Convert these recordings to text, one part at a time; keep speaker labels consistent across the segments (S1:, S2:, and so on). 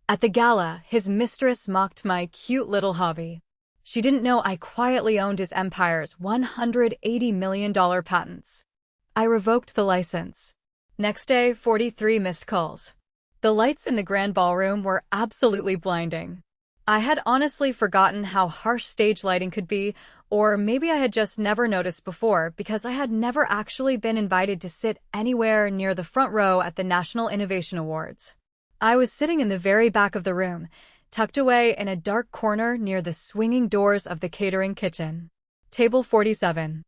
S1: At the gala, his mistress mocked my cute little hobby. She didn't know I quietly owned his empire's $180 million patents. I revoked the license. Next day, 43 missed calls. The lights in the grand ballroom were absolutely blinding. I had honestly forgotten how harsh stage lighting could be, or maybe I had just never noticed before because I had never actually been invited to sit anywhere near the front row at the National Innovation Awards. I was sitting in the very back of the room, tucked away in a dark corner near the swinging doors of the catering kitchen. Table 47.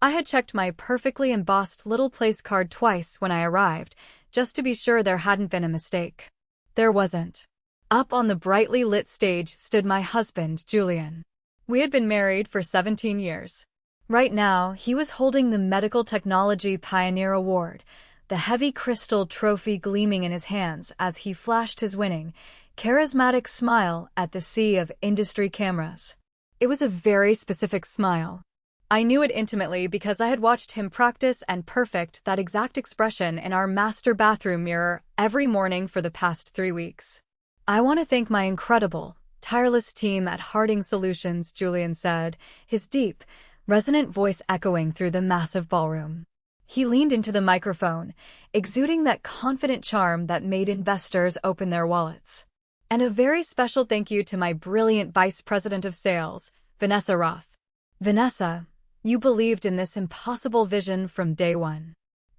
S1: I had checked my perfectly embossed little place card twice when I arrived, just to be sure there hadn't been a mistake. There wasn't. Up on the brightly lit stage stood my husband, Julian. We had been married for 17 years. Right now, he was holding the Medical Technology Pioneer Award, the heavy crystal trophy gleaming in his hands as he flashed his winning, charismatic smile at the sea of industry cameras. It was a very specific smile. I knew it intimately because I had watched him practice and perfect that exact expression in our master bathroom mirror every morning for the past 3 weeks. I want to thank my incredible, tireless team at Harding Solutions, Julian said, his deep, resonant voice echoing through the massive ballroom. He leaned into the microphone, exuding that confident charm that made investors open their wallets. And a very special thank you to my brilliant Vice President of Sales, Vanessa Roth. Vanessa, you believed in this impossible vision from day one.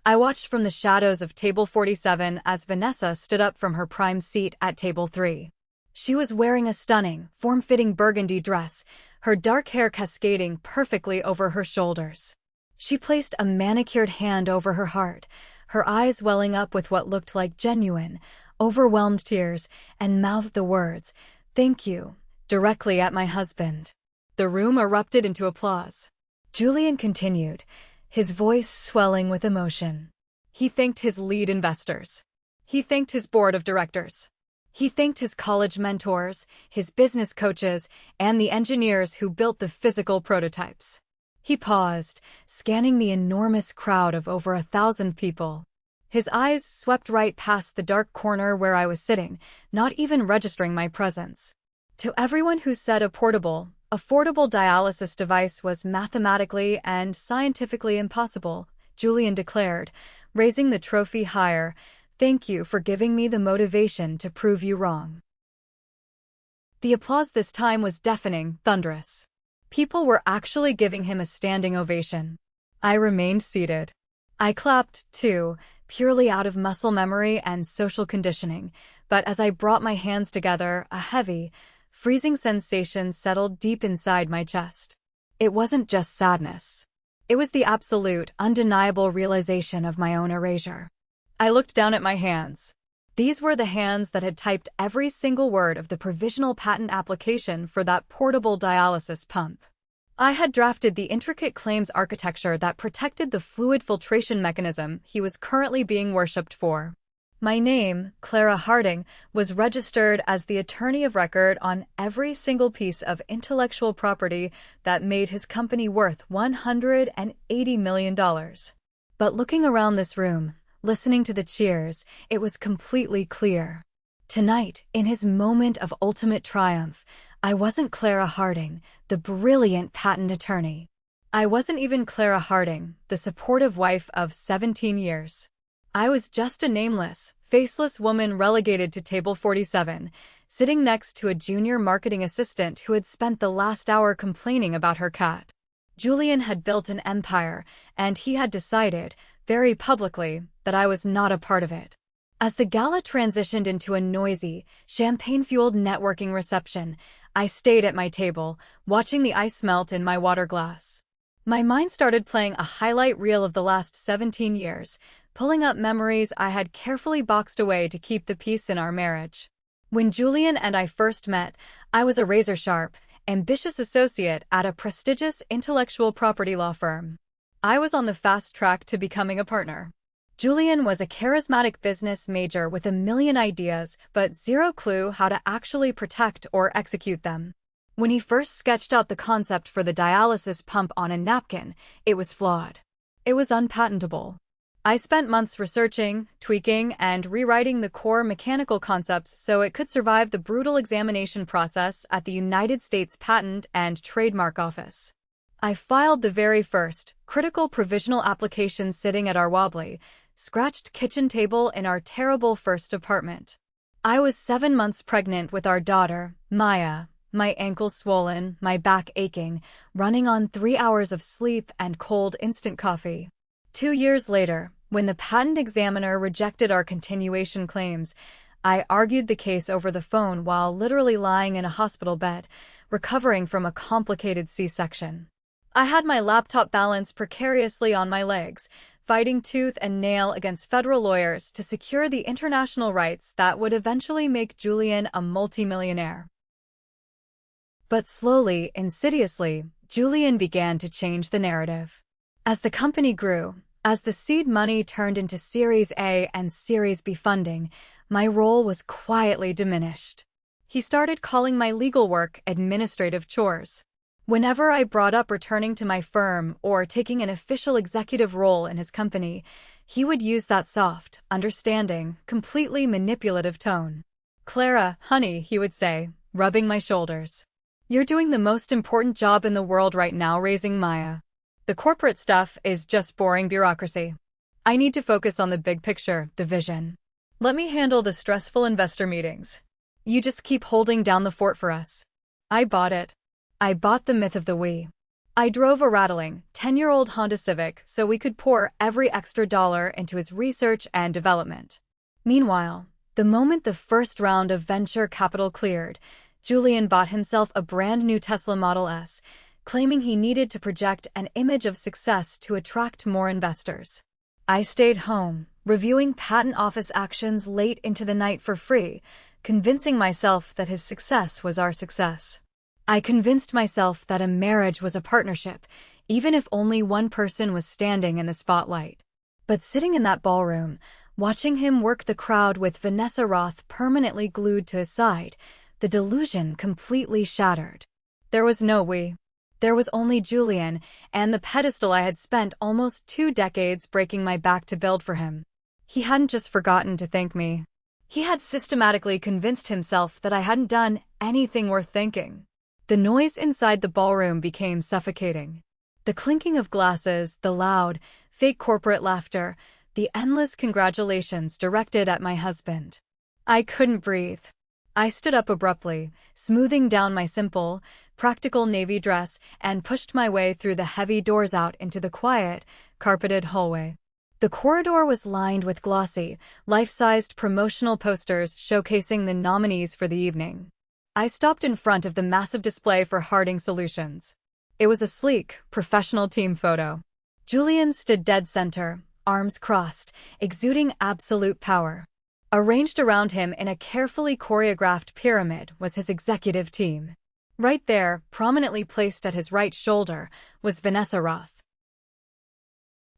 S1: I watched from the shadows of Table 47 as Vanessa stood up from her prime seat at Table 3. She was wearing a stunning, form-fitting burgundy dress, her dark hair cascading perfectly over her shoulders. She placed a manicured hand over her heart, her eyes welling up with what looked like genuine, overwhelmed tears, and mouthed the words, "Thank you," directly at my husband. The room erupted into applause. Julian continued, his voice swelling with emotion. He thanked his lead investors. He thanked his board of directors. He thanked his college mentors, his business coaches, and the engineers who built the physical prototypes. He paused, scanning the enormous crowd of over 1,000 people. His eyes swept right past the dark corner where I was sitting, not even registering my presence. To everyone who said a portable, affordable dialysis device was mathematically and scientifically impossible, Julian declared, raising the trophy higher, "Thank you for giving me the motivation to prove you wrong." The applause this time was deafening, thunderous. People were actually giving him a standing ovation. I remained seated. I clapped, too, purely out of muscle memory and social conditioning, but as I brought my hands together, a heavy, freezing sensation settled deep inside my chest. It wasn't just sadness. It was the absolute, undeniable realization of my own erasure. I looked down at my hands. These were the hands that had typed every single word of the provisional patent application for that portable dialysis pump. I had drafted the intricate claims architecture that protected the fluid filtration mechanism he was currently being worshipped for. My name, Clara Harding, was registered as the attorney of record on every single piece of intellectual property that made his company worth $180 million. But looking around this room, listening to the cheers, it was completely clear. Tonight, in his moment of ultimate triumph, I wasn't Clara Harding, the brilliant patent attorney. I wasn't even Clara Harding, the supportive wife of 17 years. I was just a nameless, faceless woman relegated to Table 47, sitting next to a junior marketing assistant who had spent the last hour complaining about her cat. Julian had built an empire, and he had decided, very publicly, that I was not a part of it. As the gala transitioned into a noisy, champagne-fueled networking reception, I stayed at my table, watching the ice melt in my water glass. My mind started playing a highlight reel of the last 17 years, pulling up memories I had carefully boxed away to keep the peace in our marriage. When Julian and I first met, I was a razor-sharp, ambitious associate at a prestigious intellectual property law firm. I was on the fast track to becoming a partner. Julian was a charismatic business major with a million ideas, but zero clue how to actually protect or execute them. When he first sketched out the concept for the dialysis pump on a napkin, it was flawed. It was unpatentable. I spent months researching, tweaking, and rewriting the core mechanical concepts so it could survive the brutal examination process at the United States Patent and Trademark Office. I filed the very first, critical provisional application sitting at our wobbly, scratched kitchen table in our terrible first apartment. I was 7 months pregnant with our daughter, Maya, my ankles swollen, my back aching, running on 3 hours of sleep and cold instant coffee. 2 years later, when the patent examiner rejected our continuation claims, I argued the case over the phone while literally lying in a hospital bed, recovering from a complicated C-section. I had my laptop balanced precariously on my legs, fighting tooth and nail against federal lawyers to secure the international rights that would eventually make Julian a multimillionaire. But slowly, insidiously, Julian began to change the narrative. As the company grew, as the seed money turned into Series A and Series B funding, my role was quietly diminished. He started calling my legal work administrative chores. Whenever I brought up returning to my firm or taking an official executive role in his company, he would use that soft, understanding, completely manipulative tone. "Clara, honey," he would say, rubbing my shoulders. "You're doing the most important job in the world right now, raising Maya. The corporate stuff is just boring bureaucracy. I need to focus on the big picture, the vision. Let me handle the stressful investor meetings. You just keep holding down the fort for us." I bought it. I bought the myth of the we. I drove a rattling 10-year-old Honda Civic so we could pour every extra dollar into his research and development. Meanwhile, the moment the first round of venture capital cleared, Julian bought himself a brand new Tesla Model S, claiming he needed to project an image of success to attract more investors. I stayed home, reviewing patent office actions late into the night for free, convincing myself that his success was our success. I convinced myself that a marriage was a partnership, even if only one person was standing in the spotlight. But sitting in that ballroom, watching him work the crowd with Vanessa Roth permanently glued to his side, the delusion completely shattered. There was no we. There was only Julian and the pedestal I had spent almost 2 decades breaking my back to build for him. He hadn't just forgotten to thank me. He had systematically convinced himself that I hadn't done anything worth thanking. The noise inside the ballroom became suffocating. The clinking of glasses, the loud, fake corporate laughter, the endless congratulations directed at my husband. I couldn't breathe. I stood up abruptly, smoothing down my simple, practical navy dress, and pushed my way through the heavy doors out into the quiet, carpeted hallway. The corridor was lined with glossy, life-sized promotional posters showcasing the nominees for the evening. I stopped in front of the massive display for Harding Solutions. It was a sleek, professional team photo. Julian stood dead center, arms crossed, exuding absolute power. Arranged around him in a carefully choreographed pyramid was his executive team. Right there, prominently placed at his right shoulder, was Vanessa Roth.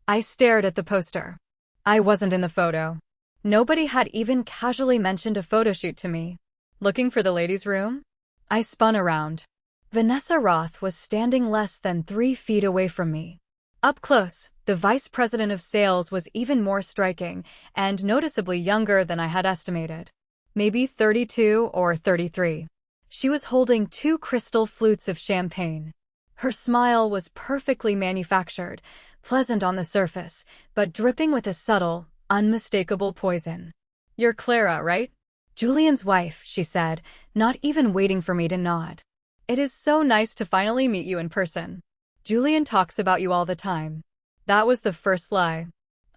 S1: I stared at the poster. I wasn't in the photo. Nobody had even casually mentioned a photo shoot to me. Looking for the ladies' room? I spun around. Vanessa Roth was standing less than 3 feet away from me. Up close, the vice president of sales was even more striking and noticeably younger than I had estimated. Maybe 32 or 33. She was holding 2 crystal flutes of champagne. Her smile was perfectly manufactured, pleasant on the surface, but dripping with a subtle, unmistakable poison. "You're Clara, right?" "Julian's wife," she said, not even waiting for me to nod. "It is so nice to finally meet you in person. Julian talks about you all the time." That was the first lie.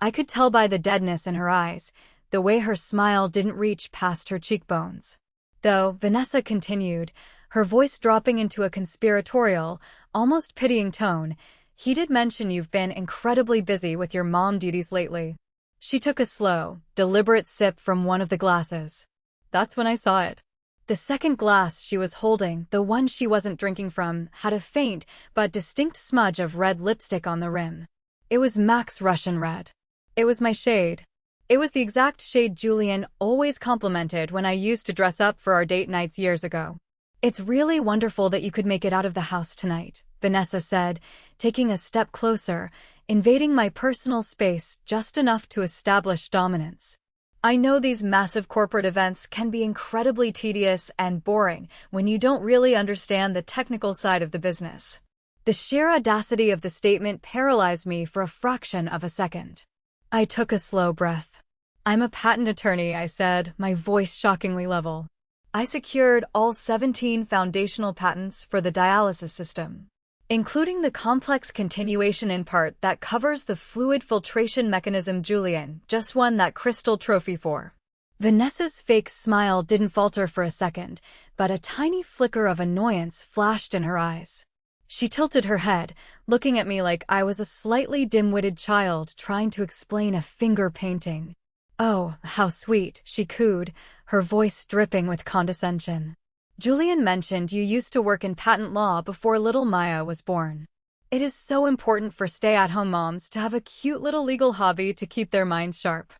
S1: I could tell by the deadness in her eyes, the way her smile didn't reach past her cheekbones. Though, Vanessa continued, her voice dropping into a conspiratorial, almost pitying tone, "He did mention you've been incredibly busy with your mom duties lately." She took a slow, deliberate sip from one of the glasses. That's when I saw it. The second glass she was holding, the one she wasn't drinking from, had a faint but distinct smudge of red lipstick on the rim. It was Max Russian red. It was my shade. It was the exact shade Julian always complimented when I used to dress up for our date nights years ago. "It's really wonderful that you could make it out of the house tonight," Vanessa said, taking a step closer, invading my personal space just enough to establish dominance. I know these massive corporate events can be incredibly tedious and boring when you don't really understand the technical side of the business. The sheer audacity of the statement paralyzed me for a fraction of a second. I took a slow breath. "I'm a patent attorney," I said, my voice shockingly level. "I secured all 17 foundational patents for the dialysis system, including the complex continuation in part that covers the fluid filtration mechanism Julian just won that crystal trophy for." Vanessa's fake smile didn't falter for a second, but a tiny flicker of annoyance flashed in her eyes. She tilted her head, looking at me like I was a slightly dim-witted child trying to explain a finger painting. "Oh, how sweet," she cooed, her voice dripping with condescension. "Julian mentioned you used to work in patent law before little Maya was born. It is so important for stay-at-home moms to have a cute little legal hobby to keep their minds sharp."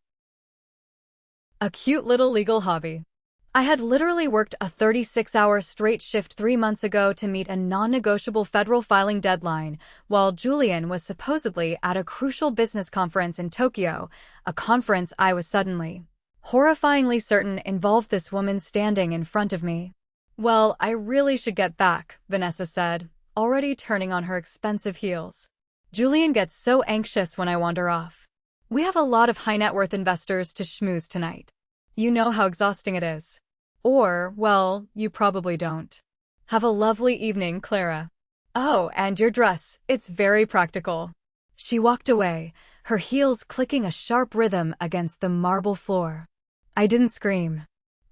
S1: A cute little legal hobby. I had literally worked a 36-hour straight shift 3 months ago to meet a non-negotiable federal filing deadline, while Julian was supposedly at a crucial business conference in Tokyo, a conference I was suddenly, horrifyingly certain involved this woman standing in front of me. "Well, I really should get back," Vanessa said, already turning on her expensive heels. "Julian gets so anxious when I wander off. We have a lot of high-net-worth investors to schmooze tonight. You know how exhausting it is. Or, well, you probably don't. Have a lovely evening, Clara. Oh, and your dress, it's very practical." She walked away, her heels clicking a sharp rhythm against the marble floor. I didn't scream.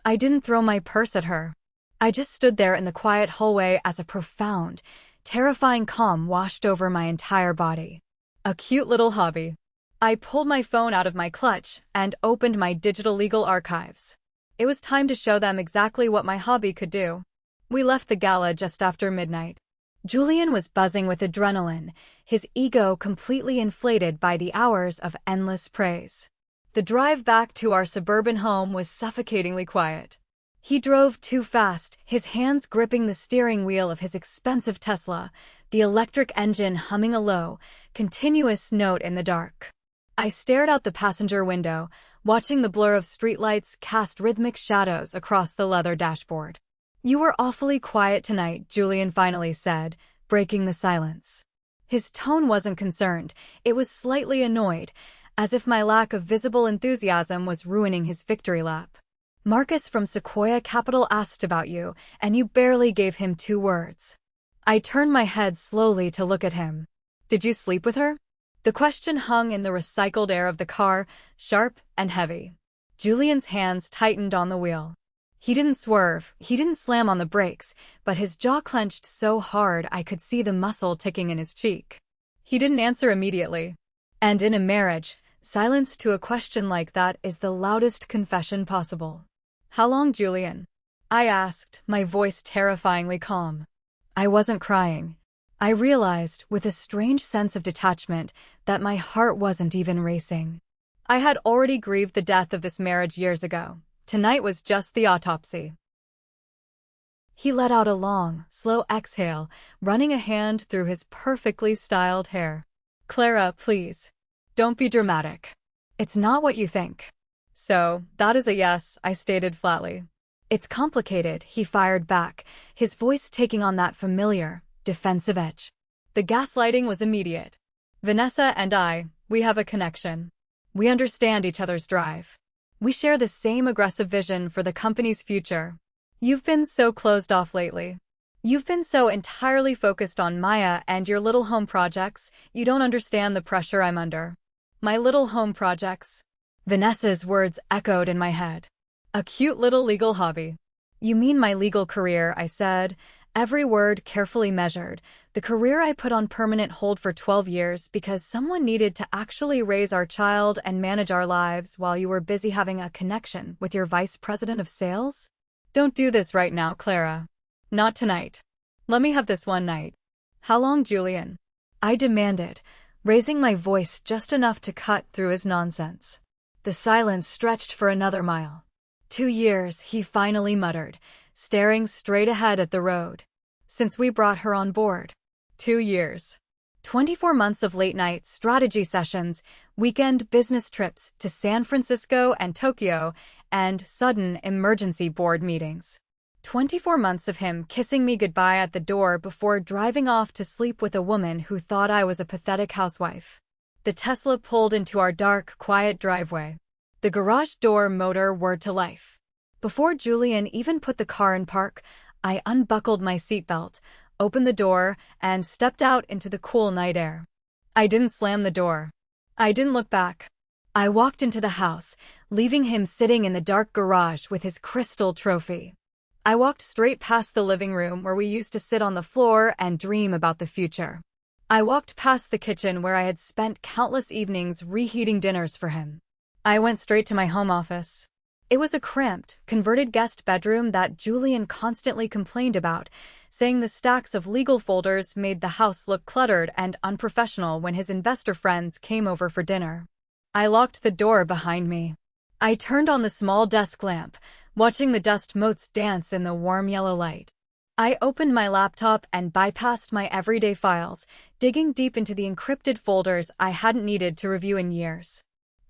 S1: I didn't throw my purse at her. I just stood there in the quiet hallway as a profound, terrifying calm washed over my entire body. A cute little hobby. I pulled my phone out of my clutch and opened my digital legal archives. It was time to show them exactly what my hobby could do. We left the gala just after midnight. Julian was buzzing with adrenaline, his ego completely inflated by the hours of endless praise. The drive back to our suburban home was suffocatingly quiet. He drove too fast, his hands gripping the steering wheel of his expensive Tesla, the electric engine humming a low, continuous note in the dark. I stared out the passenger window, watching the blur of streetlights cast rhythmic shadows across the leather dashboard. "You were awfully quiet tonight," Julian finally said, breaking the silence. His tone wasn't concerned, it was slightly annoyed, as if my lack of visible enthusiasm was ruining his victory lap. "Marcus from Sequoia Capital asked about you, and you barely gave him 2 words." I turned my head slowly to look at him. "Did you sleep with her?" The question hung in the recycled air of the car, sharp and heavy. Julian's hands tightened on the wheel. He didn't swerve, he didn't slam on the brakes, but his jaw clenched so hard I could see the muscle ticking in his cheek. He didn't answer immediately. And in a marriage, silence to a question like that is the loudest confession possible. "How long, Julian?" I asked, my voice terrifyingly calm. I wasn't crying. I realized, with a strange sense of detachment, that my heart wasn't even racing. I had already grieved the death of this marriage years ago. Tonight was just the autopsy. He let out a long, slow exhale, running a hand through his perfectly styled hair. "Clara, please. Don't be dramatic. It's not what you think." "So, that is a yes," I stated flatly. "It's complicated," he fired back, his voice taking on that familiar, defensive edge. The gaslighting was immediate. "Vanessa and we have a connection. We understand each other's drive. We share the same aggressive vision for the company's future. You've been so closed off lately. You've been so entirely focused on Maya and your little home projects, you don't understand the pressure I'm under." "My little home projects?" Vanessa's words echoed in my head. "A cute little legal hobby." "You mean my legal career," I said, every word carefully measured, the career I put on permanent hold for 12 years because someone needed to actually raise our child and manage our lives while you were busy having a connection with your vice president of sales? "Don't do this right now, Clara. Not tonight. Let me have this one night." "How long, Julian?" I demanded, raising my voice just enough to cut through his nonsense. The silence stretched for another mile. 2 years, he finally muttered, staring straight ahead at the road. "Since we brought her on board." 2 years. 24 months of late-night strategy sessions, weekend business trips to San Francisco and Tokyo, and sudden emergency board meetings. 24 months of him kissing me goodbye at the door before driving off to sleep with a woman who thought I was a pathetic housewife. The Tesla pulled into our dark, quiet driveway. The garage door motor whirred to life. Before Julian even put the car in park, I unbuckled my seatbelt, opened the door, and stepped out into the cool night air. I didn't slam the door. I didn't look back. I walked into the house, leaving him sitting in the dark garage with his crystal trophy. I walked straight past the living room where we used to sit on the floor and dream about the future. I walked past the kitchen where I had spent countless evenings reheating dinners for him. I went straight to my home office. It was a cramped, converted guest bedroom that Julian constantly complained about, saying the stacks of legal folders made the house look cluttered and unprofessional when his investor friends came over for dinner. I locked the door behind me. I turned on the small desk lamp, watching the dust motes dance in the warm yellow light. I opened my laptop and bypassed my everyday files, digging deep into the encrypted folders I hadn't needed to review in years.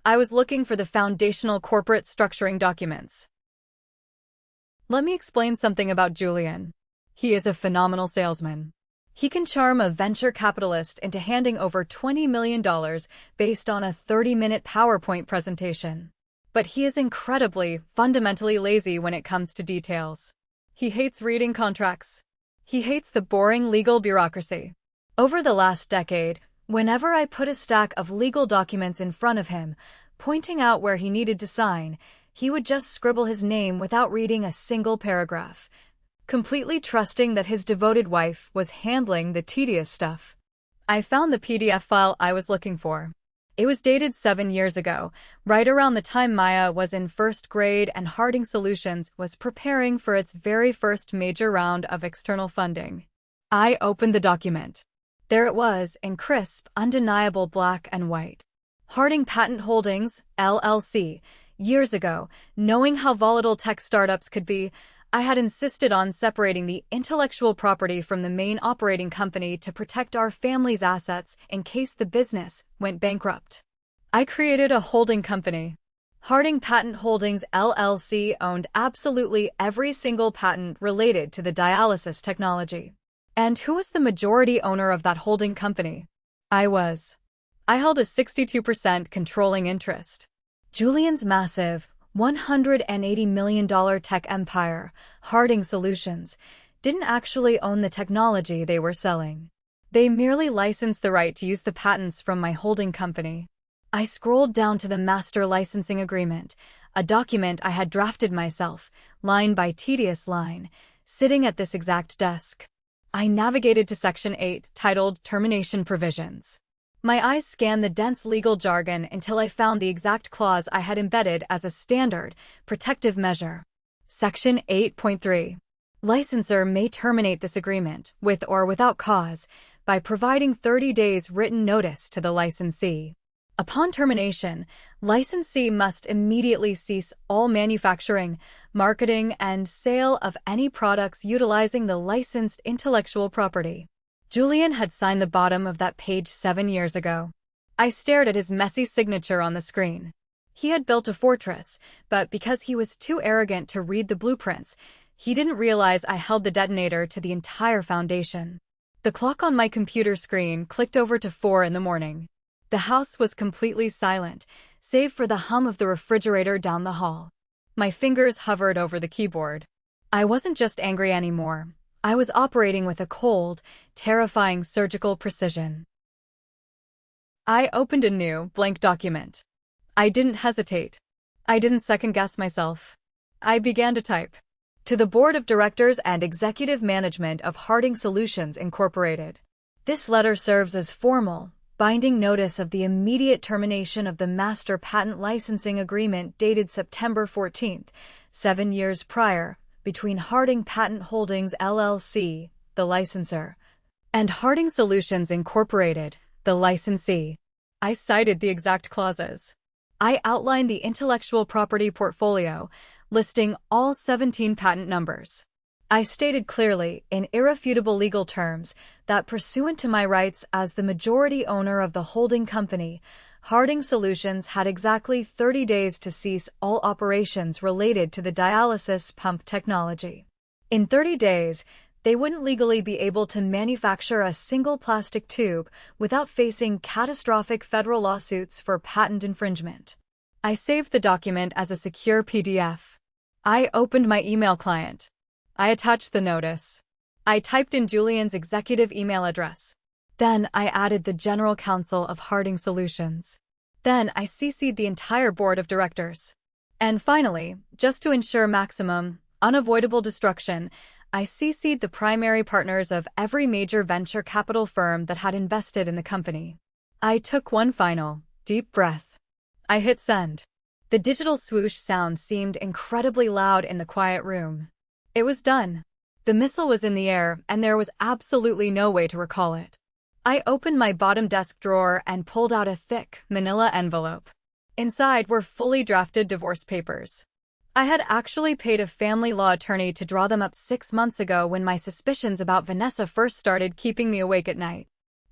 S1: I was looking for the foundational corporate structuring documents. Let me explain something about Julian. He is a phenomenal salesman. He can charm a venture capitalist into handing over $20 million based on a 30-minute PowerPoint presentation. But he is incredibly, fundamentally lazy when it comes to details. He hates reading contracts. He hates the boring legal bureaucracy. Over the last decade, whenever I put a stack of legal documents in front of him, pointing out where he needed to sign, he would just scribble his name without reading a single paragraph, completely trusting that his devoted wife was handling the tedious stuff. I found the PDF file I was looking for. It was dated 7 years ago, right around the time Maya was in first grade and Harding Solutions was preparing for its very first major round of external funding. I opened the document. There it was, in crisp, undeniable black and white. Harding Patent Holdings, LLC. Years ago, knowing how volatile tech startups could be, I had insisted on separating the intellectual property from the main operating company to protect our family's assets in case the business went bankrupt. I created a holding company. Harding Patent Holdings, LLC owned absolutely every single patent related to the dialysis technology. And who was the majority owner of that holding company? I was. I held a 62% controlling interest. Julian's massive, $180 million tech empire, Harding Solutions, didn't actually own the technology they were selling. They merely licensed the right to use the patents from my holding company. I scrolled down to the master licensing agreement, a document I had drafted myself, line by tedious line, sitting at this exact desk. I navigated to Section 8, titled Termination Provisions. My eyes scanned the dense legal jargon until I found the exact clause I had embedded as a standard, protective measure. Section 8.3. Licensor may terminate this agreement, with or without cause, by providing 30 days written notice to the licensee. Upon termination, licensee must immediately cease all manufacturing, marketing, and sale of any products utilizing the licensed intellectual property. Julian had signed the bottom of that page 7 years ago. I stared at his messy signature on the screen. He had built a fortress, but because he was too arrogant to read the blueprints, he didn't realize I held the detonator to the entire foundation. The clock on my computer screen clicked over to 4 in the morning. The house was completely silent, save for the hum of the refrigerator down the hall. My fingers hovered over the keyboard. I wasn't just angry anymore. I was operating with a cold, terrifying surgical precision. I opened a new, blank document. I didn't hesitate. I didn't second-guess myself. I began to type. To the Board of Directors and Executive Management of Harding Solutions, Incorporated. This letter serves as formal, binding notice of the immediate termination of the Master Patent Licensing Agreement dated September 14, 7 years prior, between Harding Patent Holdings LLC, the licensor, and Harding Solutions Incorporated, the licensee. I cited the exact clauses. I outlined the intellectual property portfolio, listing all 17 patent numbers. I stated clearly, in irrefutable legal terms, that pursuant to my rights as the majority owner of the holding company, Harding Solutions had exactly 30 days to cease all operations related to the dialysis pump technology. In 30 days, they wouldn't legally be able to manufacture a single plastic tube without facing catastrophic federal lawsuits for patent infringement. I saved the document as a secure PDF. I opened my email client. I attached the notice. I typed in Julian's executive email address. Then I added the general counsel of Harding Solutions. Then I CC'd the entire board of directors. And finally, just to ensure maximum, unavoidable destruction, I CC'd the primary partners of every major venture capital firm that had invested in the company. I took one final, deep breath. I hit send. The digital swoosh sound seemed incredibly loud in the quiet room. It was done. The missile was in the air, and there was absolutely no way to recall it. I opened my bottom desk drawer and pulled out a thick, manila envelope. Inside were fully drafted divorce papers. I had actually paid a family law attorney to draw them up 6 months ago when my suspicions about Vanessa first started keeping me awake at night.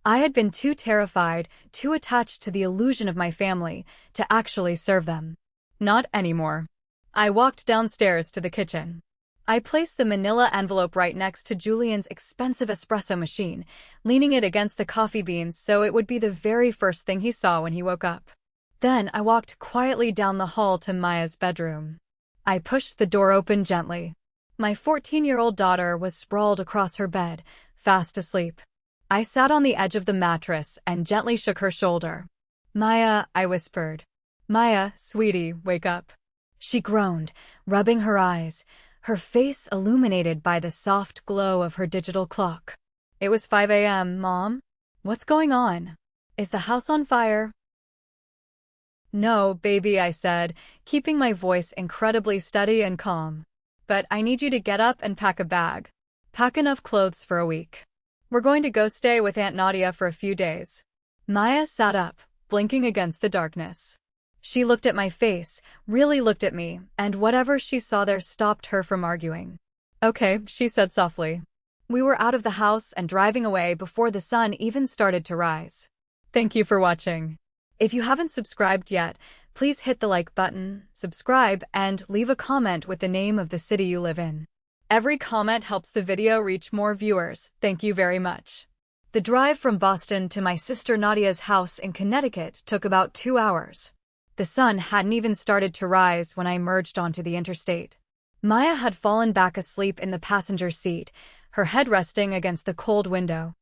S1: I had been too terrified, too attached to the illusion of my family, to actually serve them. Not anymore. I walked downstairs to the kitchen. I placed the manila envelope right next to Julian's expensive espresso machine, leaning it against the coffee beans so it would be the very first thing he saw when he woke up. Then I walked quietly down the hall to Maya's bedroom. I pushed the door open gently. My 14-year-old daughter was sprawled across her bed, fast asleep. I sat on the edge of the mattress and gently shook her shoulder. "Maya," I whispered. "Maya, sweetie, wake up." She groaned, rubbing her eyes, her face illuminated by the soft glow of her digital clock. "It was 5 a.m., Mom. What's going on? Is the house on fire?" "No, baby," I said, keeping my voice incredibly steady and calm. "But I need you to get up and pack a bag. Pack enough clothes for a week. We're going to go stay with Aunt Nadia for a few days." Maya sat up, blinking against the darkness. She looked at my face, really looked at me, and whatever she saw there stopped her from arguing. "Okay," she said softly. We were out of the house and driving away before the sun even started to rise. Thank you for watching. If you haven't subscribed yet, please hit the like button, subscribe, and leave a comment with the name of the city you live in. Every comment helps the video reach more viewers. Thank you very much. The drive from Boston to my sister Nadia's house in Connecticut took about 2 hours. The sun hadn't even started to rise when I emerged onto the interstate. Maya had fallen back asleep in the passenger seat, her head resting against the cold window.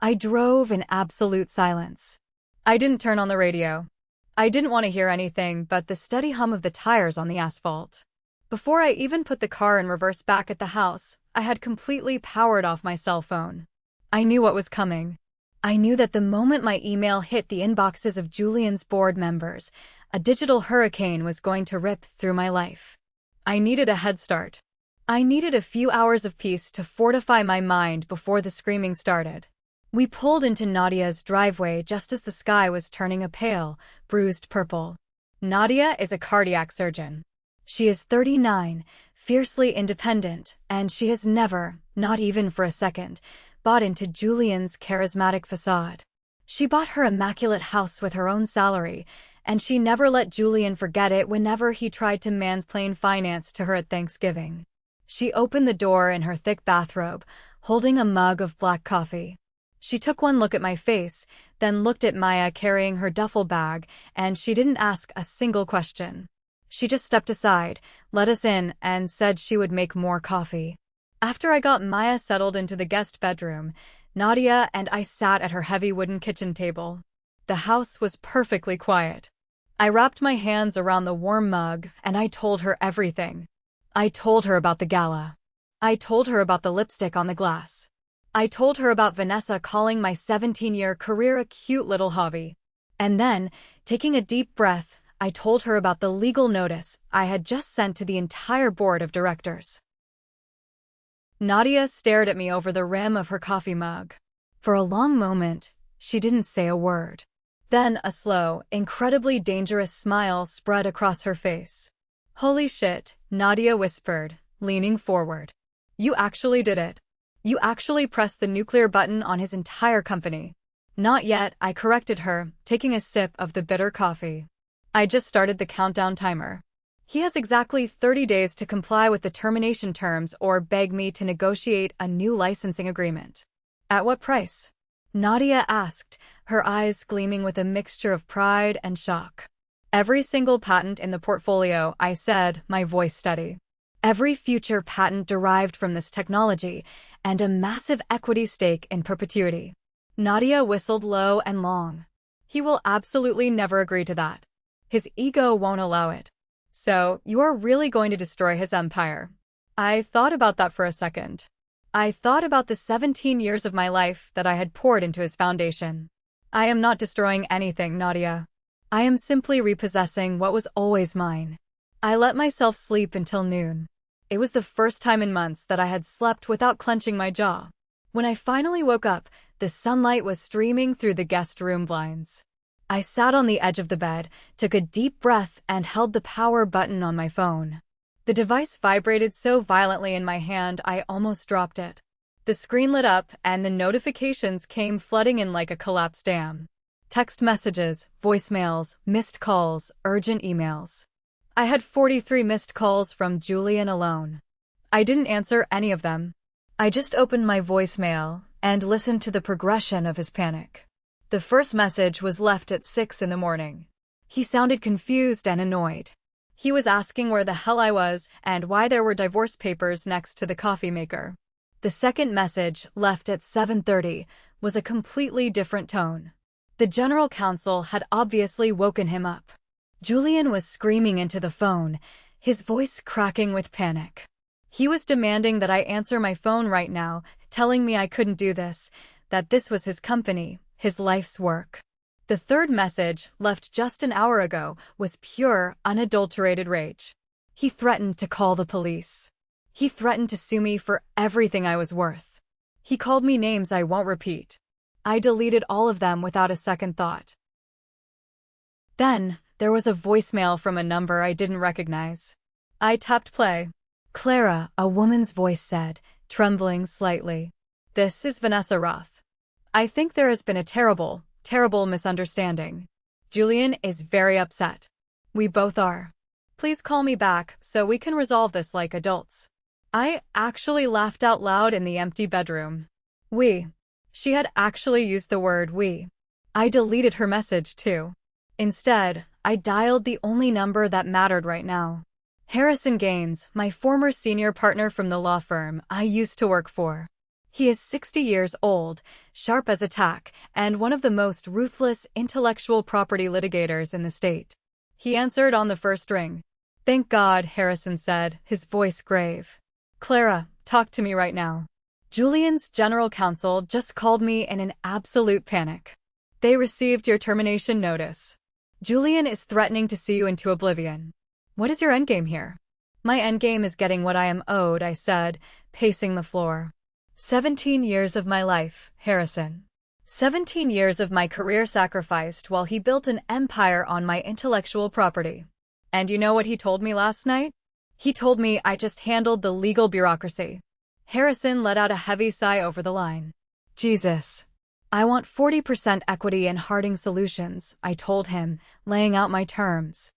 S1: I drove in absolute silence. I didn't turn on the radio. I didn't want to hear anything but the steady hum of the tires on the asphalt. Before I even put the car in reverse back at the house, I had completely powered off my cell phone. I knew what was coming. I knew that the moment my email hit the inboxes of Julian's board members, a digital hurricane was going to rip through my life. I needed a head start. I needed a few hours of peace to fortify my mind before the screaming started. We pulled into Nadia's driveway just as the sky was turning a pale, bruised purple. Nadia is a cardiac surgeon. She is 39, fiercely independent, and she has never, not even for a second, bought into Julian's charismatic facade. She bought her immaculate house with her own salary, and she never let Julian forget it whenever he tried to mansplain finance to her at Thanksgiving. She opened the door in her thick bathrobe, holding a mug of black coffee. She took one look at my face, then looked at Maya carrying her duffel bag, and she didn't ask a single question. She just stepped aside, let us in, and said she would make more coffee. After I got Maya settled into the guest bedroom, Nadia and I sat at her heavy wooden kitchen table. The house was perfectly quiet. I wrapped my hands around the warm mug, and I told her everything. I told her about the gala. I told her about the lipstick on the glass. I told her about Vanessa calling my 17-year career a cute little hobby. And then, taking a deep breath, I told her about the legal notice I had just sent to the entire board of directors. Nadia stared at me over the rim of her coffee mug. For a long moment, she didn't say a word. Then a slow, incredibly dangerous smile spread across her face. "Holy shit," Nadia whispered, leaning forward. You actually did it. You actually pressed the nuclear button on his entire company. Not yet, I corrected her, taking a sip of the bitter coffee. I just started the countdown timer. He has exactly 30 days to comply with the termination terms or beg me to negotiate a new licensing agreement. At what price? Nadia asked, her eyes gleaming with a mixture of pride and shock. Every single patent in the portfolio, I said, my voice steady. Every future patent derived from this technology, and a massive equity stake in perpetuity. Nadia whistled low and long. He will absolutely never agree to that. His ego won't allow it. So, you are really going to destroy his empire. I thought about that for a second. I thought about the 17 years of my life that I had poured into his foundation. I am not destroying anything, Nadia. I am simply repossessing what was always mine. I let myself sleep until noon. It was the first time in months that I had slept without clenching my jaw. When I finally woke up, the sunlight was streaming through the guest room blinds. I sat on the edge of the bed, took a deep breath, and held the power button on my phone. The device vibrated so violently in my hand I almost dropped it. The screen lit up, and the notifications came flooding in like a collapsed dam. Text messages, voicemails, missed calls, urgent emails. I had 43 missed calls from Julian alone. I didn't answer any of them. I just opened my voicemail and listened to the progression of his panic. The first message was left at 6 in the morning. He sounded confused and annoyed. He was asking where the hell I was and why there were divorce papers next to the coffee maker. The second message, left at 7:30, was a completely different tone. The general counsel had obviously woken him up. Julian was screaming into the phone, his voice cracking with panic. He was demanding that I answer my phone right now, telling me I couldn't do this, that this was his company, his life's work. The third message, left just an hour ago, was pure, unadulterated rage. He threatened to call the police. He threatened to sue me for everything I was worth. He called me names I won't repeat. I deleted all of them without a second thought. Then, there was a voicemail from a number I didn't recognize. I tapped play. Clara, a woman's voice said, trembling slightly. This is Vanessa Roth. I think there has been a terrible misunderstanding. Julian is very upset. We both are. Please call me back so we can resolve this like adults. I actually laughed out loud in the empty bedroom. We. She had actually used the word we. I deleted her message too. Instead, I dialed the only number that mattered right now. Harrison Gaines, my former senior partner from the law firm I used to work for. He is 60 years old, sharp as a tack, and one of the most ruthless intellectual property litigators in the state. He answered on the first ring. Thank God, Harrison said, his voice grave. Clara, talk to me right now. Julian's general counsel just called me in an absolute panic. They received your termination notice. Julian is threatening to see you into oblivion. What is your endgame here? My endgame is getting what I am owed, I said, pacing the floor. 17 years of my life, Harrison. 17 years of my career sacrificed while he built an empire on my intellectual property. And you know what he told me last night? He told me I just handled the legal bureaucracy. Harrison let out a heavy sigh over the line. Jesus. I want 40% equity in Harding Solutions, I told him, laying out my terms.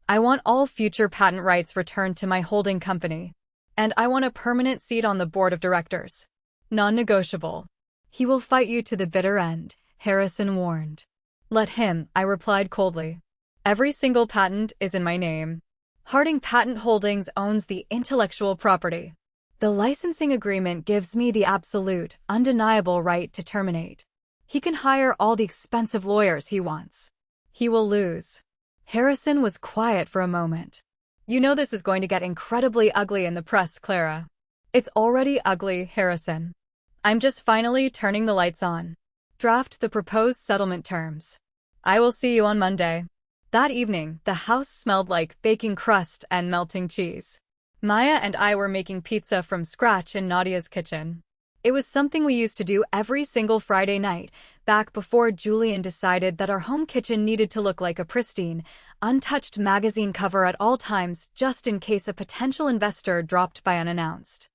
S1: I want all future patent rights returned to my holding company. And I want a permanent seat on the board of directors. Non-negotiable. He will fight you to the bitter end, Harrison warned. Let him, I replied coldly. Every single patent is in my name. Harding Patent Holdings owns the intellectual property. The licensing agreement gives me the absolute, undeniable right to terminate. He can hire all the expensive lawyers he wants. He will lose. Harrison was quiet for a moment. You know this is going to get incredibly ugly in the press, Clara. It's already ugly, Harrison. I'm just finally turning the lights on. Draft the proposed settlement terms. I will see you on Monday. That evening, the house smelled like baking crust and melting cheese. Maya and I were making pizza from scratch in Nadia's kitchen. It was something we used to do every single Friday night, back before Julian decided that our home kitchen needed to look like a pristine, untouched magazine cover at all times just in case a potential investor dropped by unannounced.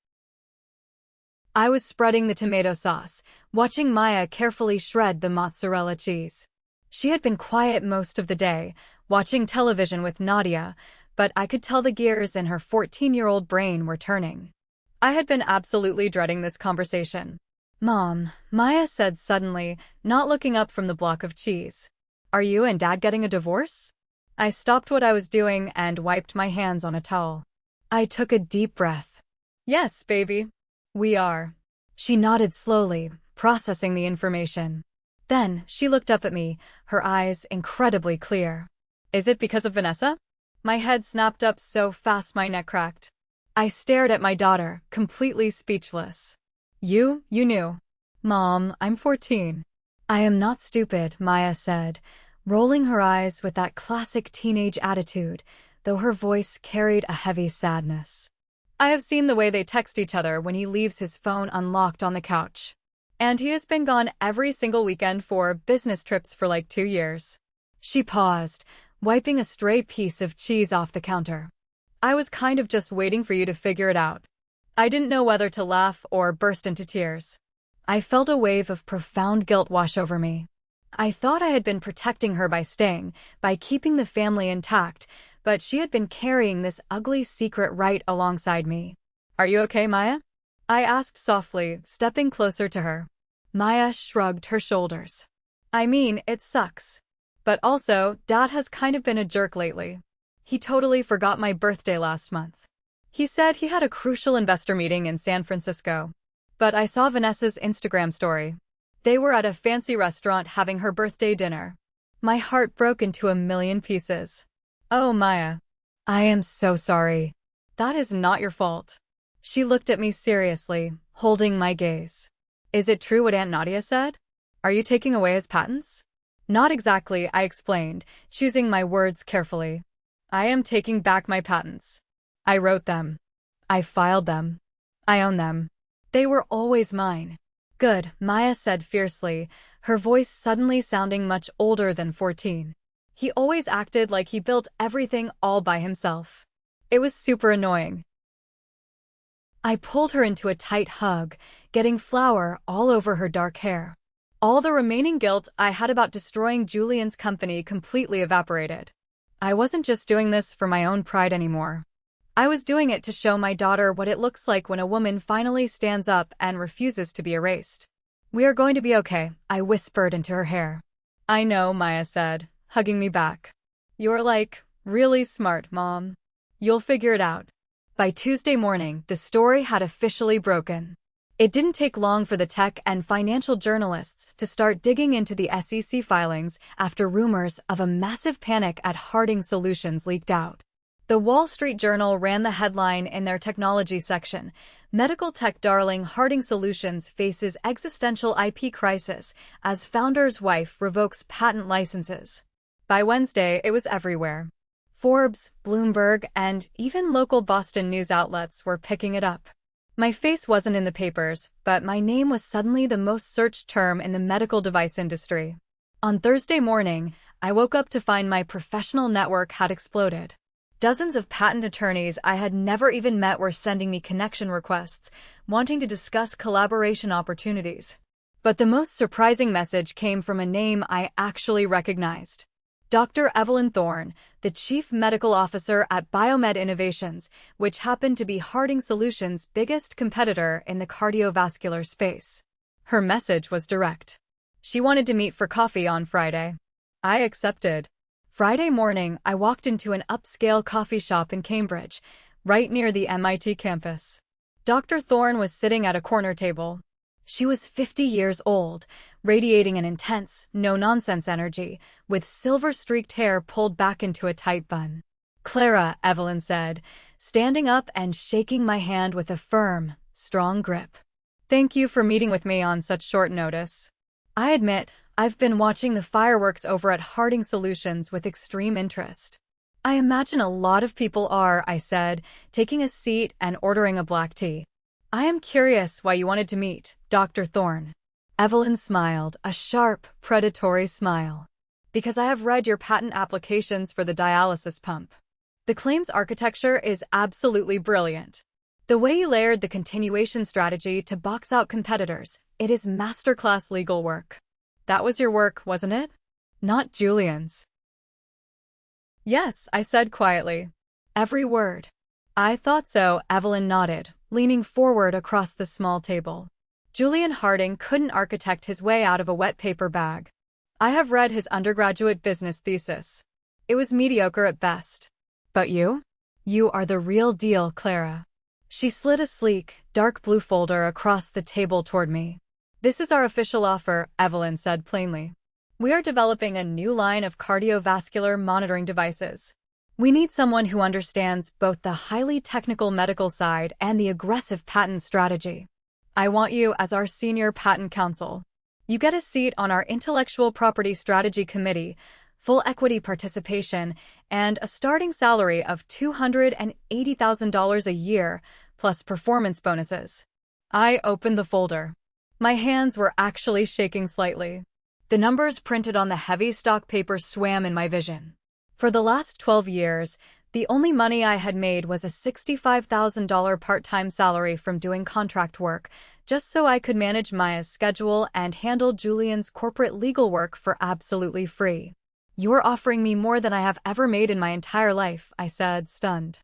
S1: I was spreading the tomato sauce, watching Maya carefully shred the mozzarella cheese. She had been quiet most of the day, watching television with Nadia, but I could tell the gears in her 14-year-old brain were turning. I had been absolutely dreading this conversation. "Mom," Maya said suddenly, not looking up from the block of cheese. "Are you and Dad getting a divorce?" I stopped what I was doing and wiped my hands on a towel. I took a deep breath. "Yes, baby. We are." She nodded slowly, processing the information. Then she looked up at me, her eyes incredibly clear. "Is it because of Vanessa?" My head snapped up so fast my neck cracked. I stared at my daughter, completely speechless. You knew." "Mom, I'm 14. "I am not stupid," Maya said, rolling her eyes with that classic teenage attitude, though her voice carried a heavy sadness. "I have seen the way they text each other when he leaves his phone unlocked on the couch. And he has been gone every single weekend for business trips for like 2 years." She paused, wiping a stray piece of cheese off the counter. "I was kind of just waiting for you to figure it out." I didn't know whether to laugh or burst into tears. I felt a wave of profound guilt wash over me. I thought I had been protecting her by staying, by keeping the family intact, but she had been carrying this ugly secret right alongside me. "Are you okay, Maya?" I asked softly, stepping closer to her. Maya shrugged her shoulders. "I mean, it sucks. But also, Dad has kind of been a jerk lately. He totally forgot my birthday last month. He said he had a crucial investor meeting in San Francisco. But I saw Vanessa's Instagram story. They were at a fancy restaurant having her birthday dinner. My heart broke into a million pieces." "Oh, Maya. I am so sorry. That is not your fault." She looked at me seriously, holding my gaze. "Is it true what Aunt Nadia said? Are you taking away his patents?" "Not exactly," I explained, choosing my words carefully. "I am taking back my patents. I wrote them. I filed them. I own them. They were always mine." "Good," Maya said fiercely, her voice suddenly sounding much older than 14. "He always acted like he built everything all by himself. It was super annoying." I pulled her into a tight hug, getting flour all over her dark hair. All the remaining guilt I had about destroying Julian's company completely evaporated. I wasn't just doing this for my own pride anymore. I was doing it to show my daughter what it looks like when a woman finally stands up and refuses to be erased. "We are going to be okay," I whispered into her hair. "I know," Maya said, hugging me back. "You're like, really smart, Mom. You'll figure it out." By Tuesday morning, the story had officially broken. It didn't take long for the tech and financial journalists to start digging into the SEC filings after rumors of a massive panic at Harding Solutions leaked out. The Wall Street Journal ran the headline in their technology section: "Medical tech darling Harding Solutions faces existential IP crisis as founder's wife revokes patent licenses." By Wednesday, it was everywhere. Forbes, Bloomberg, and even local Boston news outlets were picking it up. My face wasn't in the papers, but my name was suddenly the most searched term in the medical device industry. On Thursday morning, I woke up to find my professional network had exploded. Dozens of patent attorneys I had never even met were sending me connection requests, wanting to discuss collaboration opportunities. But the most surprising message came from a name I actually recognized. Dr. Evelyn Thorne, the Chief Medical Officer at Biomed Innovations, which happened to be Harding Solutions' biggest competitor in the cardiovascular space. Her message was direct. She wanted to meet for coffee on Friday. I accepted. Friday morning, I walked into an upscale coffee shop in Cambridge, right near the MIT campus. Dr. Thorne was sitting at a corner table. She was 50 years old, radiating an intense, no-nonsense energy, with silver-streaked hair pulled back into a tight bun. "Clara," Evelyn said, standing up and shaking my hand with a firm, strong grip. "Thank you for meeting with me on such short notice. I admit, I've been watching the fireworks over at Harding Solutions with extreme interest." "I imagine a lot of people are," I said, taking a seat and ordering a black tea. "I am curious why you wanted to meet, Dr. Thorne." Evelyn smiled, a sharp, predatory smile. "Because I have read your patent applications for the dialysis pump. The claims architecture is absolutely brilliant. The way you layered the continuation strategy to box out competitors, it is masterclass legal work. That was your work, wasn't it? Not Julian's. Yes, I said quietly. Every word. I thought so, Evelyn nodded, leaning forward across the small table. Julian Harding couldn't architect his way out of a wet paper bag. I have read his undergraduate business thesis. It was mediocre at best. But you? You are the real deal, Clara. She slid a sleek, dark blue folder across the table toward me. This is our official offer, Evelyn said plainly. We are developing a new line of cardiovascular monitoring devices. We need someone who understands both the highly technical medical side and the aggressive patent strategy. I want you as our senior patent counsel. You get a seat on our intellectual property strategy committee, full equity participation, and a starting salary of $280,000 a year, plus performance bonuses. I opened the folder. My hands were actually shaking slightly. The numbers printed on the heavy stock paper swam in my vision. For the last 12 years, the only money I had made was a $65,000 part-time salary from doing contract work, just so I could manage Maya's schedule and handle Julian's corporate legal work for absolutely free. You're offering me more than I have ever made in my entire life, I said, stunned.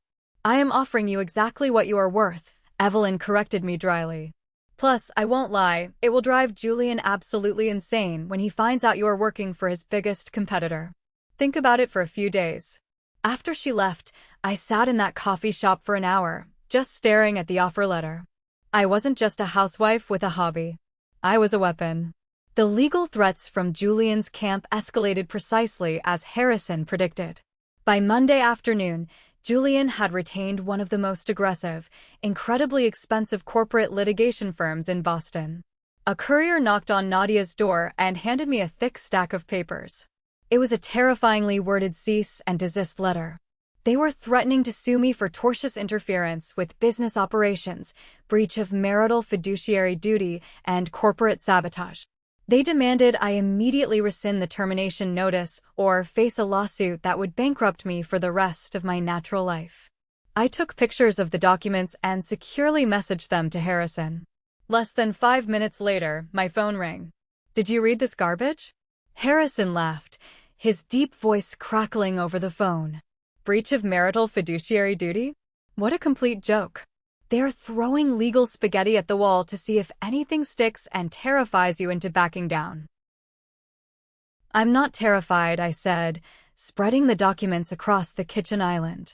S1: I am offering you exactly what you are worth, Evelyn corrected me dryly. Plus, I won't lie, it will drive Julian absolutely insane when he finds out you are working for his biggest competitor. Think about it for a few days. After she left, I sat in that coffee shop for an hour, just staring at the offer letter. I wasn't just a housewife with a hobby. I was a weapon. The legal threats from Julian's camp escalated precisely as Harrison predicted. By Monday afternoon, Julian had retained one of the most aggressive, incredibly expensive corporate litigation firms in Boston. A courier knocked on Nadia's door and handed me a thick stack of papers. It was a terrifyingly worded cease and desist letter. They were threatening to sue me for tortious interference with business operations, breach of marital fiduciary duty, and corporate sabotage. They demanded I immediately rescind the termination notice or face a lawsuit that would bankrupt me for the rest of my natural life. I took pictures of the documents and securely messaged them to Harrison. Less than 5 minutes later, my phone rang. Did you read this garbage? Harrison laughed, his deep voice crackling over the phone. Breach of marital fiduciary duty? What a complete joke. They're throwing legal spaghetti at the wall to see if anything sticks and terrifies you into backing down. I'm not terrified, I said, spreading the documents across the kitchen island.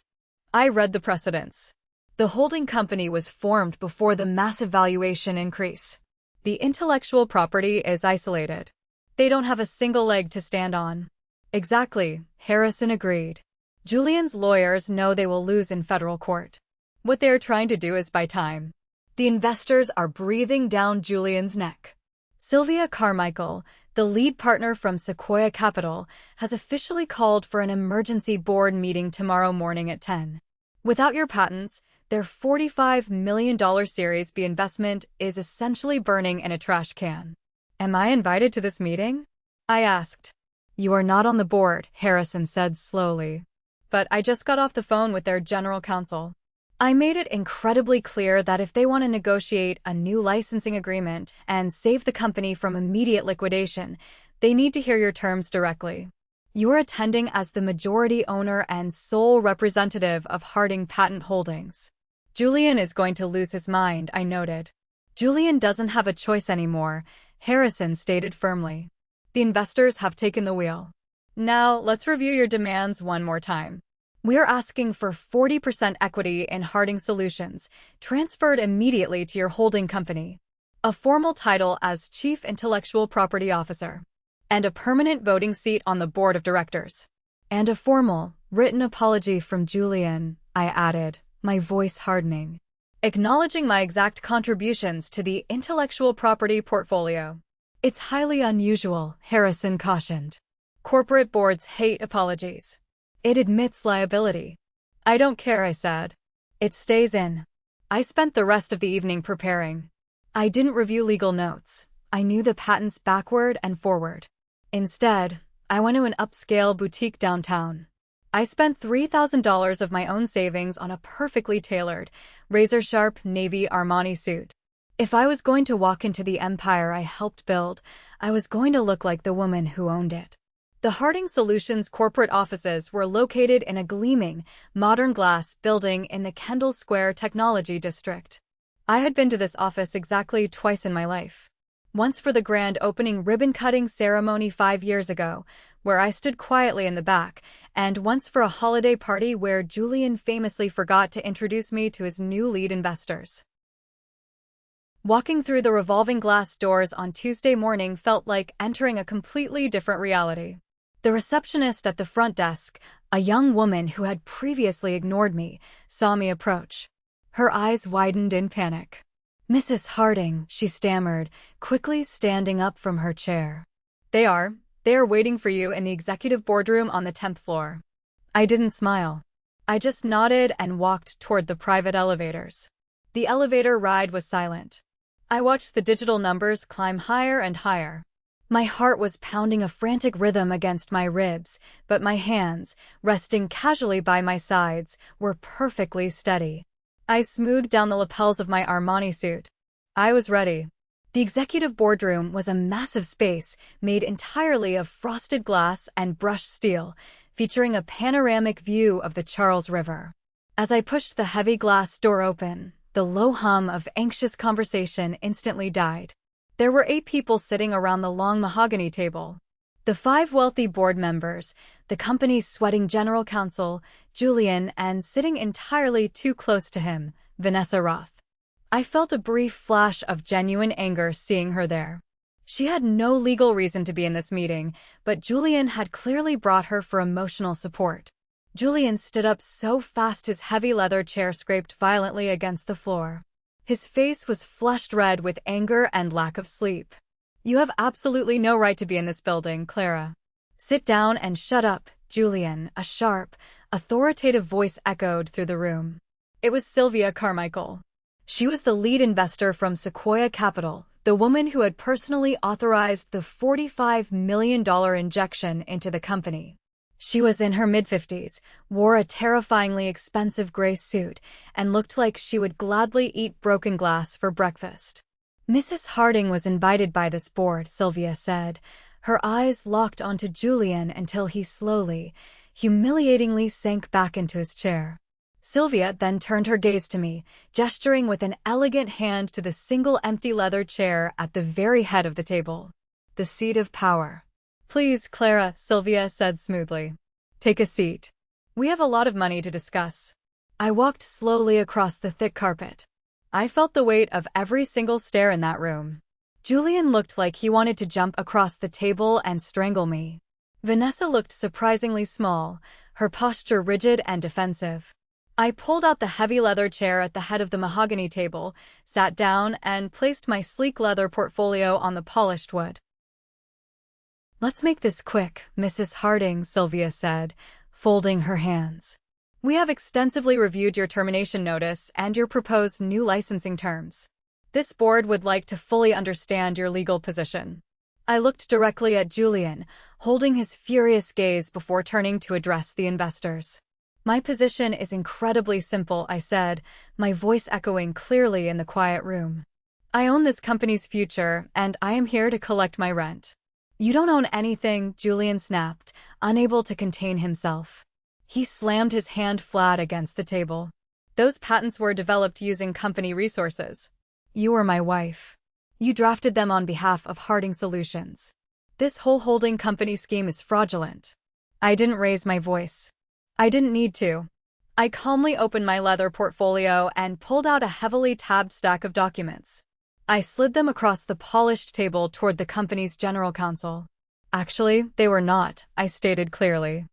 S1: I read the precedents. The holding company was formed before the massive valuation increase. The intellectual property is isolated. They don't have a single leg to stand on. Exactly, Harrison agreed. Julian's lawyers know they will lose in federal court. What they are trying to do is buy time. The investors are breathing down Julian's neck. Sylvia Carmichael, the lead partner from Sequoia Capital, has officially called for an emergency board meeting tomorrow morning at 10. Without your patents, their $45 million Series B investment is essentially burning in a trash can. Am I invited to this meeting? I asked. You are not on the board, Harrison said slowly. But I just got off the phone with their general counsel. I made it incredibly clear that if they want to negotiate a new licensing agreement and save the company from immediate liquidation, they need to hear your terms directly. You're attending as the majority owner and sole representative of Harding Patent Holdings. Julian is going to lose his mind, I noted. Julian doesn't have a choice anymore, Harrison stated firmly. The investors have taken the wheel. Now, let's review your demands one more time. We're asking for 40% equity in Harding Solutions, transferred immediately to your holding company, a formal title as Chief Intellectual Property Officer, and a permanent voting seat on the board of directors. And a formal, written apology from Julian, I added, my voice hardening, acknowledging my exact contributions to the intellectual property portfolio. It's highly unusual, Harrison cautioned. Corporate boards hate apologies. It admits liability. I don't care, I said. It stays in. I spent the rest of the evening preparing. I didn't review legal notes. I knew the patents backward and forward. Instead, I went to an upscale boutique downtown. I spent $3,000 of my own savings on a perfectly tailored, razor-sharp navy Armani suit. If I was going to walk into the empire I helped build, I was going to look like the woman who owned it. The Harding Solutions corporate offices were located in a gleaming, modern glass building in the Kendall Square Technology District. I had been to this office exactly twice in my life. Once for the grand opening ribbon-cutting ceremony 5 years ago, where I stood quietly in the back, and once for a holiday party where Julian famously forgot to introduce me to his new lead investors. Walking through the revolving glass doors on Tuesday morning felt like entering a completely different reality. The receptionist at the front desk, a young woman who had previously ignored me, saw me approach. Her eyes widened in panic. "Mrs. Harding," she stammered, quickly standing up from her chair. They are waiting for you in the executive boardroom on the 10th floor." I didn't smile. I just nodded and walked toward the private elevators. The elevator ride was silent. I watched the digital numbers climb higher and higher. My heart was pounding a frantic rhythm against my ribs, but my hands, resting casually by my sides, were perfectly steady. I smoothed down the lapels of my Armani suit. I was ready. The executive boardroom was a massive space made entirely of frosted glass and brushed steel, featuring a panoramic view of the Charles River. As I pushed the heavy glass door open, the low hum of anxious conversation instantly died. There were 8 people sitting around the long mahogany table. The 5 wealthy board members, the company's sweating general counsel, Julian, and sitting entirely too close to him, Vanessa Roth. I felt a brief flash of genuine anger seeing her there. She had no legal reason to be in this meeting, but Julian had clearly brought her for emotional support. Julian stood up so fast his heavy leather chair scraped violently against the floor. His face was flushed red with anger and lack of sleep. "You have absolutely no right to be in this building, Clara." "Sit down and shut up, Julian," a sharp, authoritative voice echoed through the room. It was Sylvia Carmichael. She was the lead investor from Sequoia Capital, the woman who had personally authorized the $45 million injection into the company. She was in her mid-50s, wore a terrifyingly expensive gray suit, and looked like she would gladly eat broken glass for breakfast. "Mrs. Harding was invited by this board," Sylvia said. Her eyes locked onto Julian until he slowly, humiliatingly sank back into his chair. Sylvia then turned her gaze to me, gesturing with an elegant hand to the single empty leather chair at the very head of the table. The seat of power. "Please, Clara," Sylvia said smoothly. "Take a seat. We have a lot of money to discuss." I walked slowly across the thick carpet. I felt the weight of every single stair in that room. Julian looked like he wanted to jump across the table and strangle me. Vanessa looked surprisingly small, her posture rigid and defensive. I pulled out the heavy leather chair at the head of the mahogany table, sat down, and placed my sleek leather portfolio on the polished wood. "Let's make this quick, Mrs. Harding," Sylvia said, folding her hands. "We have extensively reviewed your termination notice and your proposed new licensing terms. This board would like to fully understand your legal position." I looked directly at Julian, holding his furious gaze before turning to address the investors. "My position is incredibly simple," I said, my voice echoing clearly in the quiet room. "I own this company's future, and I am here to collect my rent." "You don't own anything," Julian snapped, unable to contain himself. He slammed his hand flat against the table. "Those patents were developed using company resources. You were my wife. You drafted them on behalf of Harding Solutions. This whole holding company scheme is fraudulent." I didn't raise my voice. I didn't need to. I calmly opened my leather portfolio and pulled out a heavily tabbed stack of documents. I slid them across the polished table toward the company's general counsel. "Actually, they were not," I stated clearly.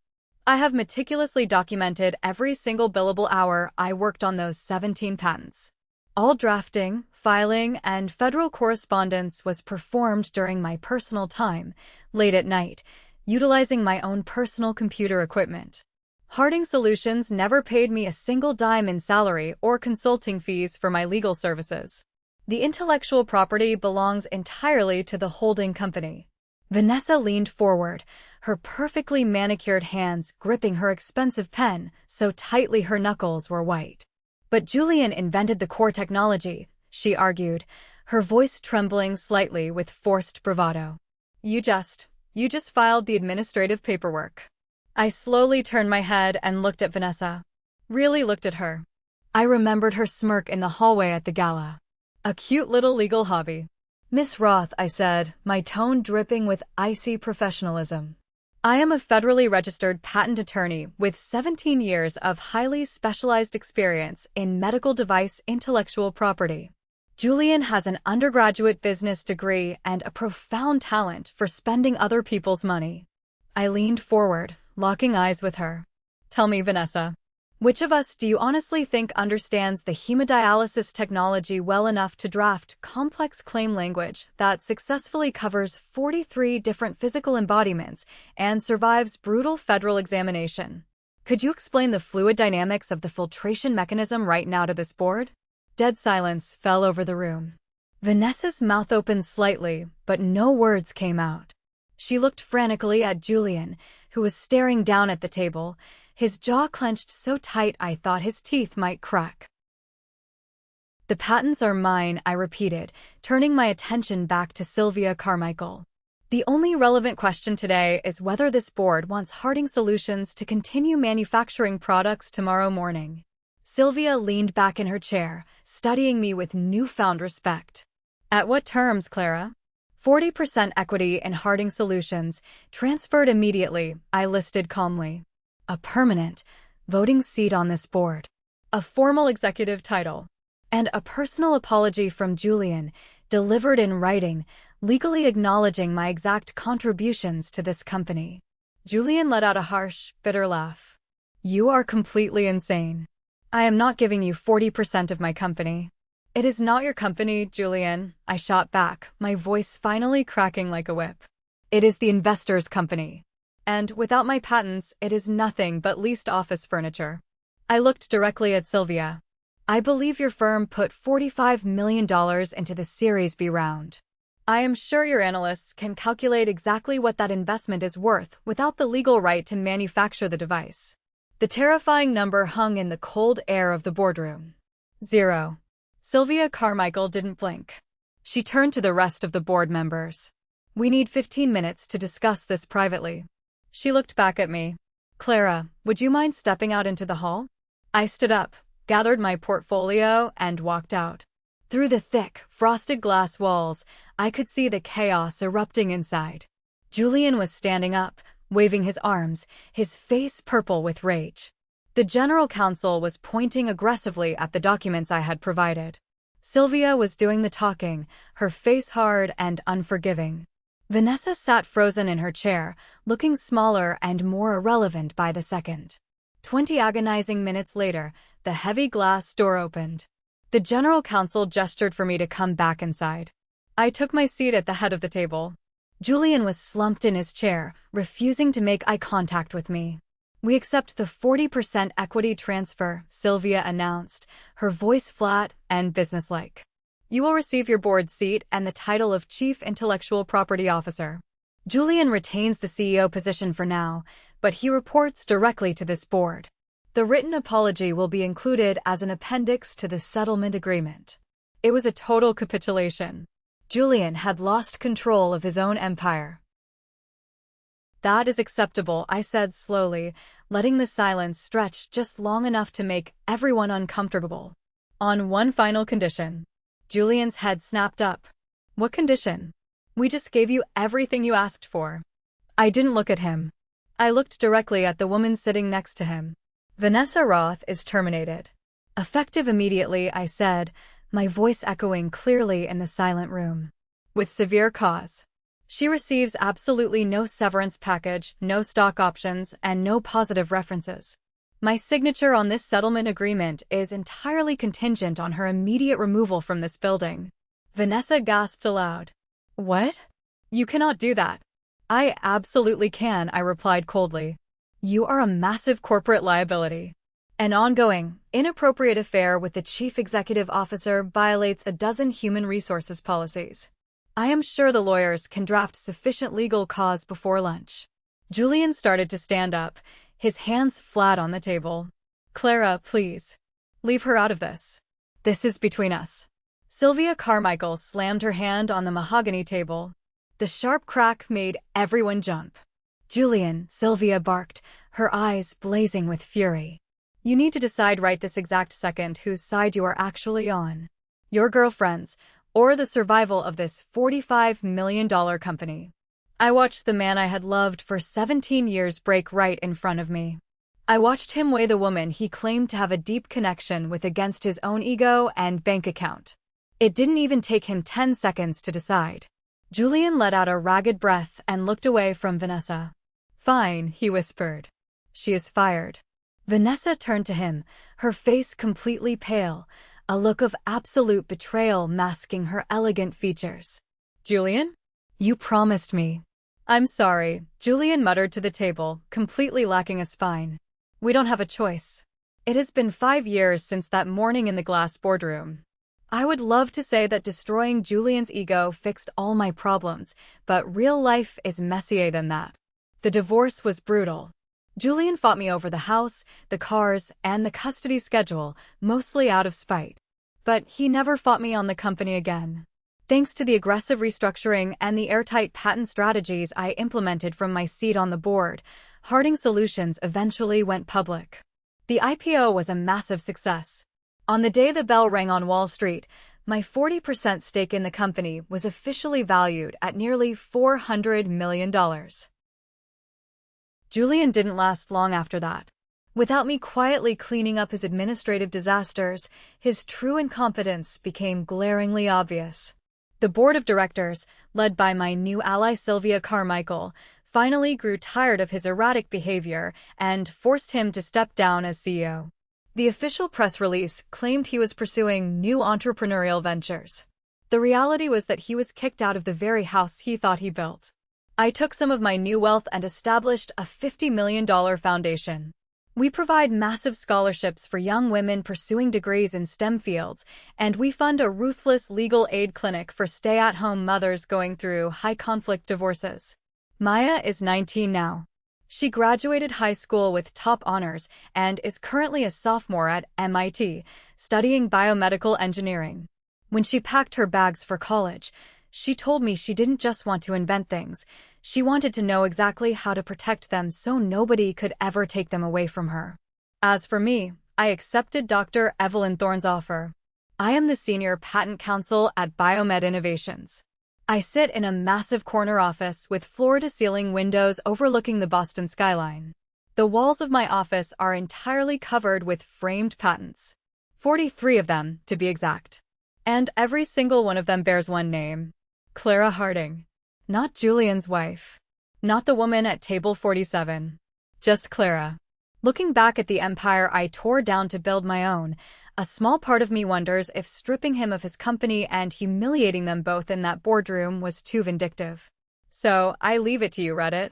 S1: "I have meticulously documented every single billable hour I worked on those 17 patents. All drafting, filing, and federal correspondence was performed during my personal time, late at night, utilizing my own personal computer equipment. Harding Solutions never paid me a single dime in salary or consulting fees for my legal services. The intellectual property belongs entirely to the holding company." Vanessa leaned forward, her perfectly manicured hands gripping her expensive pen so tightly her knuckles were white. But Julian invented the core technology, she argued, her voice trembling slightly with forced bravado. You just filed the administrative paperwork. I slowly turned my head and looked at Vanessa. Really looked at her. I remembered her smirk in the hallway at the gala. A cute little legal hobby. Miss Roth, I said, my tone dripping with icy professionalism. I am a federally registered patent attorney with 17 years of highly specialized experience in medical device intellectual property. Julian has an undergraduate business degree and a profound talent for spending other people's money. I leaned forward, locking eyes with her. Tell me, Vanessa, which of us do you honestly think understands the hemodialysis technology well enough to draft complex claim language that successfully covers 43 different physical embodiments and survives brutal federal examination? Could you explain the fluid dynamics of the filtration mechanism right now to this board? Dead silence fell over the room. Vanessa's mouth opened slightly, but no words came out. She looked frantically at Julian, who was staring down at the table, his jaw clenched so tight I thought his teeth might crack. The patents are mine, I repeated, turning my attention back to Sylvia Carmichael. The only relevant question today is whether this board wants Harding Solutions to continue manufacturing products tomorrow morning. Sylvia leaned back in her chair, studying me with newfound respect. At what terms, Clara? 40% equity in Harding Solutions, transferred immediately, I listed calmly. A permanent, voting seat on this board. A formal executive title. And a personal apology from Julian, delivered in writing, legally acknowledging my exact contributions to this company. Julian let out a harsh, bitter laugh. You are completely insane. I am not giving you 40% of my company. It is not your company, Julian, I shot back, my voice finally cracking like a whip. It is the investor's company. And without my patents, it is nothing but leased office furniture. I looked directly at Sylvia. I believe your firm put $45 million into the Series B round. I am sure your analysts can calculate exactly what that investment is worth without the legal right to manufacture the device. The terrifying number hung in the cold air of the boardroom. 0. Sylvia Carmichael didn't blink. She turned to the rest of the board members. We need 15 minutes to discuss this privately. She looked back at me. Clara, would you mind stepping out into the hall? I stood up, gathered my portfolio, and walked out. Through the thick, frosted glass walls, I could see the chaos erupting inside. Julian was standing up, waving his arms, his face purple with rage. The general counsel was pointing aggressively at the documents I had provided. Sylvia was doing the talking, her face hard and unforgiving. Vanessa sat frozen in her chair, looking smaller and more irrelevant by the second. 20 agonizing minutes later, the heavy glass door opened. The general counsel gestured for me to come back inside. I took my seat at the head of the table. Julian was slumped in his chair, refusing to make eye contact with me. We accept the 40% equity transfer, Sylvia announced, her voice flat and businesslike. You will receive your board seat and the title of Chief Intellectual Property Officer. Julian retains the CEO position for now, but he reports directly to this board. The written apology will be included as an appendix to the settlement agreement. It was a total capitulation. Julian had lost control of his own empire. That is acceptable, I said slowly, letting the silence stretch just long enough to make everyone uncomfortable. On one final condition. Julian's head snapped up. What condition? We just gave you everything you asked for. I didn't look at him. I looked directly at the woman sitting next to him. Vanessa Roth is terminated. Effective immediately, I said, my voice echoing clearly in the silent room. With severe cause. She receives absolutely no severance package, no stock options, and no positive references. My signature on this settlement agreement is entirely contingent on her immediate removal from this building. Vanessa gasped aloud. What? You cannot do that. I absolutely can, I replied coldly. You are a massive corporate liability. An ongoing, inappropriate affair with the chief executive officer violates a dozen human resources policies. I am sure the lawyers can draft sufficient legal cause before lunch. Julian started to stand up, his hands flat on the table. Clara, please. Leave her out of this. This is between us. Sylvia Carmichael slammed her hand on the mahogany table. The sharp crack made everyone jump. Julian, Sylvia barked, her eyes blazing with fury. You need to decide right this exact second whose side you are actually on. Your girlfriend's, or the survival of this $45 million company. I watched the man I had loved for 17 years break right in front of me. I watched him weigh the woman he claimed to have a deep connection with against his own ego and bank account. It didn't even take him 10 seconds to decide. Julian let out a ragged breath and looked away from Vanessa. Fine, he whispered. She is fired. Vanessa turned to him, her face completely pale, a look of absolute betrayal masking her elegant features. Julian? You promised me. I'm sorry, Julian muttered to the table, completely lacking a spine. We don't have a choice. It has been 5 years since that morning in the glass boardroom. I would love to say that destroying Julian's ego fixed all my problems, but real life is messier than that. The divorce was brutal. Julian fought me over the house, the cars, and the custody schedule, mostly out of spite. But he never fought me on the company again. Thanks to the aggressive restructuring and the airtight patent strategies I implemented from my seat on the board, Harding Solutions eventually went public. The IPO was a massive success. On the day the bell rang on Wall Street, my 40% stake in the company was officially valued at nearly $400 million. Julian didn't last long after that. Without me quietly cleaning up his administrative disasters, his true incompetence became glaringly obvious. The board of directors, led by my new ally Sylvia Carmichael, finally grew tired of his erratic behavior and forced him to step down as CEO. The official press release claimed he was pursuing new entrepreneurial ventures. The reality was that he was kicked out of the very house he thought he built. I took some of my new wealth and established a $50 million foundation. We provide massive scholarships for young women pursuing degrees in STEM fields, and we fund a ruthless legal aid clinic for stay-at-home mothers going through high-conflict divorces. Maya is 19 now. She graduated high school with top honors and is currently a sophomore at MIT, studying biomedical engineering. When she packed her bags for college, she told me she didn't just want to invent things, she wanted to know exactly how to protect them so nobody could ever take them away from her. As for me, I accepted Dr. Evelyn Thorne's offer. I am the senior patent counsel at Biomed Innovations. I sit in a massive corner office with floor-to-ceiling windows overlooking the Boston skyline. The walls of my office are entirely covered with framed patents. 43 of them, to be exact. And every single one of them bears one name. Clara Harding. Not Julian's wife. Not the woman at table 47. Just Clara. Looking back at the empire I tore down to build my own, a small part of me wonders if stripping him of his company and humiliating them both in that boardroom was too vindictive. So, I leave it to you, Reddit.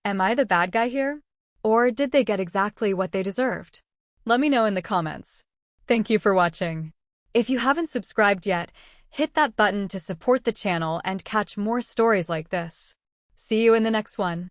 S1: Am I the bad guy here? Or did they get exactly what they deserved? Let me know in the comments. Thank you for watching. If you haven't subscribed yet, hit that button to support the channel and catch more stories like this. See you in the next one.